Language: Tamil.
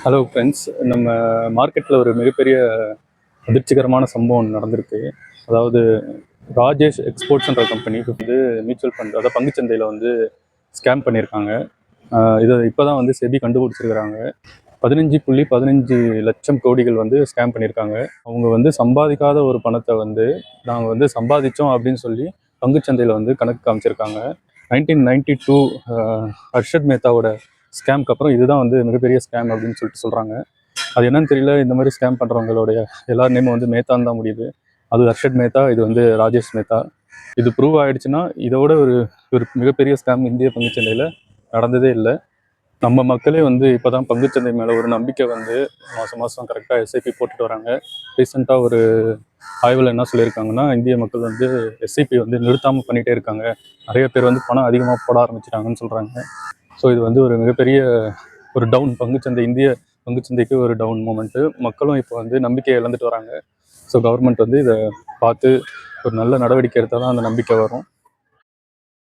Hello friends. நம்ம மார்க்கெட்டில் ஒரு மிகப்பெரிய அதிர்ச்சிகரமான சம்பவம் நடந்திருக்கு. அதாவது ராஜேஷ் எக்ஸ்போர்ட்ஸ்ன்ற கம்பெனி வந்து மியூச்சுவல் ஃபண்ட், அதாவது பங்குச்சந்தையில் வந்து ஸ்கேம் பண்ணியிருக்காங்க. இதை இப்போ தான் வந்து செபி கண்டுபிடிச்சிருக்கிறாங்க. 15.15 லட்சம் கோடிகள் வந்து ஸ்கேம் பண்ணியிருக்காங்க. அவங்க வந்து சம்பாதிக்காத ஒரு பணத்தை வந்து நாங்கள் வந்து சம்பாதிச்சோம் அப்படின்னு சொல்லி பங்குச்சந்தையில் வந்து கணக்கு காமிச்சிருக்காங்க. 1992 ஹர்ஷத் மேத்தாவோட ஸ்கேம்க்கு அப்புறம் இதுதான் வந்து மிகப்பெரிய ஸ்கேம் அப்படின்னு சொல்லிட்டு சொல்கிறாங்க. அது என்னன்னு தெரியல. இந்த மாதிரி ஸ்கேம் பண்ணுறவங்களுடைய எல்லார் நேமும் வந்து மேத்தான்னு தான் முடியுது. அது ஹர்ஷத் மேத்தா, இது வந்து ராஜேஷ் மேத்தா. இது ப்ரூவ் ஆகிடுச்சுன்னா இதோட ஒரு ஒரு மிகப்பெரிய ஸ்கேம் இந்திய பங்குச்சந்தையில் நடந்ததே இல்லை. நம்ம மக்களே வந்து இப்போ தான் பங்குச்சந்தை மேலே ஒரு நம்பிக்கை வந்து மாதம் மாதம் கரெக்டாக எஸ்ஐபி போட்டுட்டு வராங்க. ரீசெண்டாக ஒரு ஆய்வில் என்ன சொல்லியிருக்காங்கன்னா, இந்திய மக்கள் வந்து எஸ்ஐபி வந்து நிறுத்தாமல் பண்ணிகிட்டே இருக்காங்க. நிறைய பேர் வந்து பணம் அதிகமாக போட ஆரம்பிச்சிட்டாங்கன்னு சொல்கிறாங்க. ஸோ இது வந்து ஒரு மிகப்பெரிய ஒரு டவுன் பங்குச்சந்தை, இந்திய பங்குச்சந்தைக்கு ஒரு டவுன் மூமெண்ட்டு. மக்களும் இப்போ வந்து நம்பிக்கையை இழந்துட்டு வராங்க. ஸோ கவர்மெண்ட் வந்து இதை பார்த்து ஒரு நல்ல நடவடிக்கை எடுத்தால் தான் அந்த நம்பிக்கை வரும்.